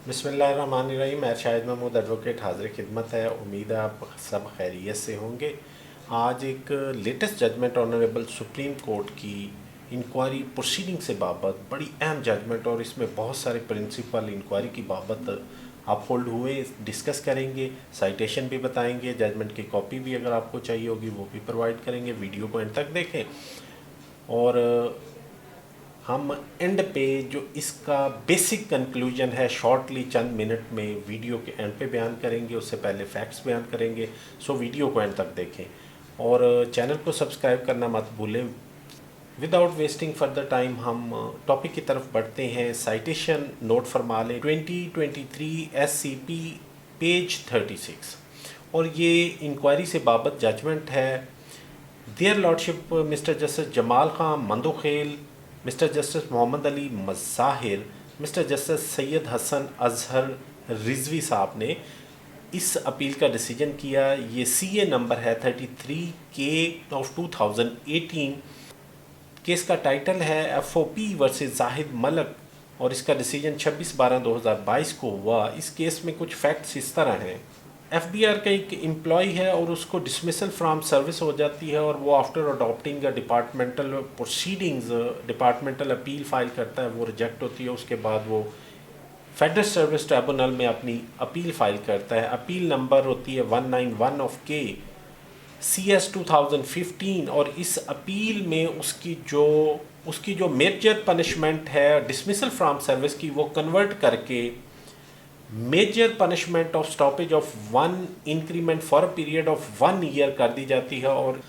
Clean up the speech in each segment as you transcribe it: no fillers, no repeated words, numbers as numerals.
बिस्मिल्लाहिर्रहमानिर्रहीम। शाहिद महमूद एडवोकेट हाजिर खिदमत है। उम्मीद है आप सब खैरियत से होंगे। आज एक latest judgment honourable supreme Court की इंक्वायरी प्रोसीडिंग से बाबत बड़ी अहम जजमेंट और इसमें बहुत सारे प्रिंसिपल इंक्वायरी की बाबत अपहोल्ड हुए, डिस्कस करेंगे, साइटेशन भी बताएंगे, जजमेंट की कॉपी भी अगर आपको चाहिए होगी वो भी प्रोवाइड करेंगे। वीडियो को एंड तक देखें और हम एंड पे जो इसका बेसिक कंक्लूजन है शॉर्टली चंद मिनट में वीडियो के एंड पे बयान करेंगे। उससे पहले फैक्ट्स बयान करेंगे, सो वीडियो को एंड तक देखें और चैनल को सब्सक्राइब करना मत भूलें। विदाउट वेस्टिंग फर्दर टाइम हम टॉपिक की तरफ बढ़ते हैं। साइटेशन नोट फरमा लें 2023 SCP पेज 36 और ये इंक्वायरी से बाबत जजमेंट है। Their lordship mister justice Jamal Khan Mandokhel, mister justice Mohammad Ali Mazahir, mister justice Syed Hasan Azhar Rizvi sahab ने इस अपील का डिसीजन किया। ये CA नंबर है 33K/2018। केस का टाइटल है FOP वर्सेस जाहिद मलक और इसका डिसीजन 26/12/2022 को हुआ। इस केस में कुछ फैक्ट्स इस तरह हैं। FBR का एक एम्प्लॉय है और उसको डिसमिसल फ्रॉम सर्विस हो जाती है और वो after adopting departmental proceedings departmental appeal file करता है, वो रिजेक्ट होती है। उसके बाद वो फेडरल सर्विस ट्रिब्यूनल में अपनी अपील फाइल करता है। अपील नंबर होती है 191 ऑफ K CS 2015 और इस अपील में उसकी जो मेजर पनिशमेंट है डिसमिसल फ्रॉम सर्विस की, वो कन्वर्ट करके major punishment of stoppage of 1 increment for a period of 1 year कर दी जाती है और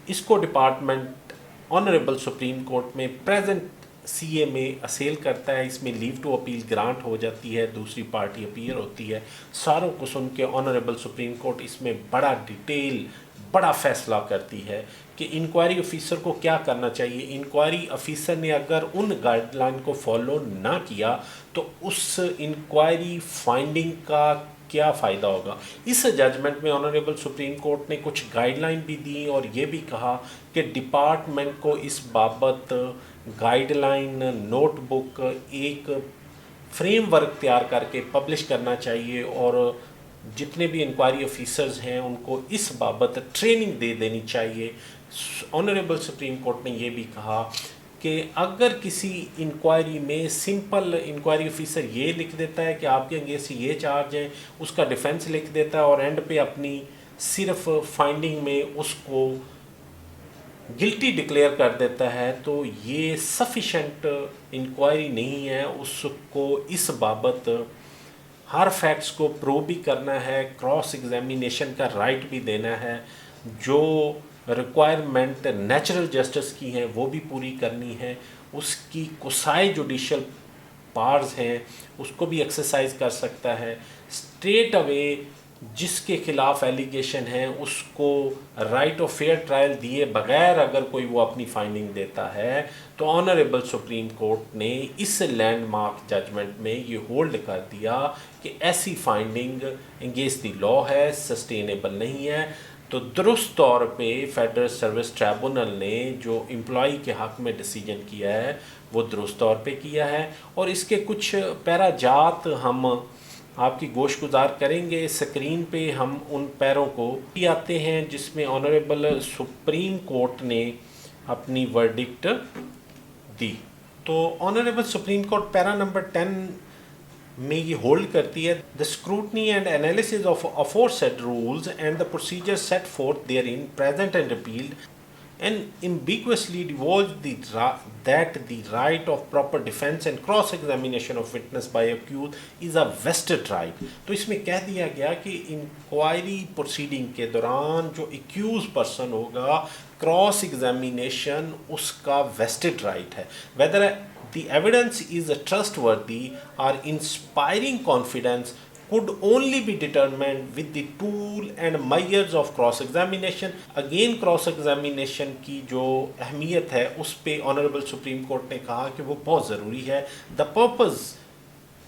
इसको डिपार्टमेंट ऑनरेबल सुप्रीम कोर्ट में प्रेजेंट CA में असेल करता है। इसमें लीव टू अपील ग्रांट हो जाती है, दूसरी पार्टी अपीयर होती है। सारों को सुन के ऑनरेबल सुप्रीम कोर्ट इसमें बड़ा फैसला करती है कि इंक्वायरी ऑफिसर को क्या करना चाहिए। इंक्वायरी ऑफिसर ने अगर उन गाइडलाइन को फॉलो ना किया तो उस इंक्वायरी फाइंडिंग का क्या फ़ायदा होगा। इस जजमेंट में ऑनरेबल सुप्रीम कोर्ट ने कुछ गाइडलाइन भी दी और ये भी कहा कि डिपार्टमेंट को इस बाबत गाइडलाइन नोटबुक एक फ्रेमवर्क तैयार करके पब्लिश करना चाहिए और जितने भी इंक्वायरी ऑफिसर्स हैं उनको इस बाबत ट्रेनिंग दे देनी चाहिए। ऑनरेबल सुप्रीम कोर्ट ने ये भी कहा कि अगर किसी इंक्वायरी में सिंपल इंक्वायरी ऑफिसर ये लिख देता है कि आपके अगेंस्ट ये चार्ज है, उसका डिफेंस लिख देता है और एंड पे अपनी सिर्फ फाइंडिंग में उसको गिल्टी डिक्लेयर कर देता है, तो ये सफिशेंट इंक्वायरी नहीं है। उसको इस बाबत हर फैक्ट्स को प्रूव भी करना है, क्रॉस एग्जामिनेशन का राइट भी देना है, जो रिक्वायरमेंट नेचुरल जस्टिस की हैं वो भी पूरी करनी है, उसकी कोसाई जुडिशल पावर्स हैं उसको भी एक्सरसाइज कर सकता है। स्ट्रेट अवे जिसके खिलाफ एलिगेशन है उसको राइट ऑफ फेयर ट्रायल दिए बगैर अगर कोई वो अपनी फाइंडिंग देता है तो ऑनरेबल सुप्रीम कोर्ट ने इस लैंडमार्क जजमेंट में ये होल्ड कर दिया कि ऐसी फाइंडिंग अगेंस्ट द लॉ है, सस्टेनेबल नहीं है। तो दुरुस्त तौर पे फेडरल सर्विस ट्रिब्यूनल ने जो एम्प्लॉई के हक़ में डिसीजन किया है वो दुरुस्त तौर पे किया है और इसके कुछ पैराजात हम आपकी गोश गुजार करेंगे। स्क्रीन पे हम उन पैरों को भी आते हैं जिसमें ऑनरेबल सुप्रीम कोर्ट ने अपनी वर्डिक्ट दी। तो honourable supreme court para number 10 में ये होल्ड करती है, the scrutiny and analysis of aforesaid rules and the procedure set forth therein present and repealed and ambiguously divulged that the right of proper defense and cross examination of witness by accused is a vested right। तो इसमें कह दिया गया कि inquiry proceeding के दौरान जो accused person होगा क्रॉस एग्जामिनेशन उसका वेस्टेड राइट है। Whether the evidence is trustworthy or inspiring confidence could only be determined with the tool and measures of cross examination। Again cross examination की जो अहमियत है उस पे ऑनरेबल सुप्रीम कोर्ट ने कहा कि वो बहुत ज़रूरी है। The purpose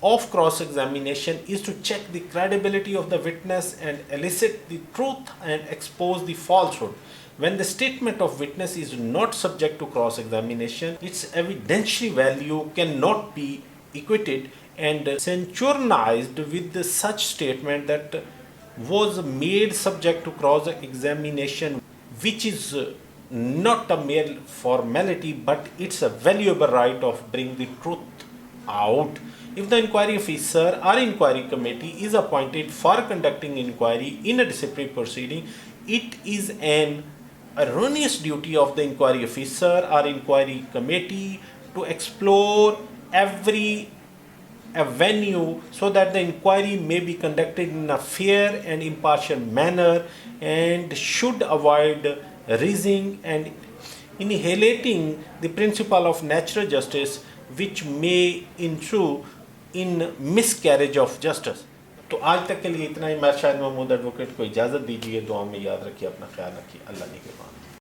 of cross examination is to check the credibility of the witness and elicit the truth and expose the falsehood। When the statement of witness is not subject to cross examination, its evidentiary value cannot be acquitted and censurized with such statement that was made subject to cross examination, which is not a mere formality but it's a valuable right of bring the truth out. If the inquiry officer or inquiry committee is appointed for conducting inquiry in a disciplinary proceeding, it is an erroneous duty of the inquiry officer or inquiry committee to explore every avenue so that the inquiry may be conducted in a fair and impartial manner, and should avoid raising and inhalating the principle of natural justice which may ensue in miscarriage of justice. تو آج تک کے لیے اتنا ہی. میں شاہد Mahmood advocate کو اجازت دیجیے. دعا میں یاد رکھیے, اپنا خیال رکھیے. اللہ نگہبان.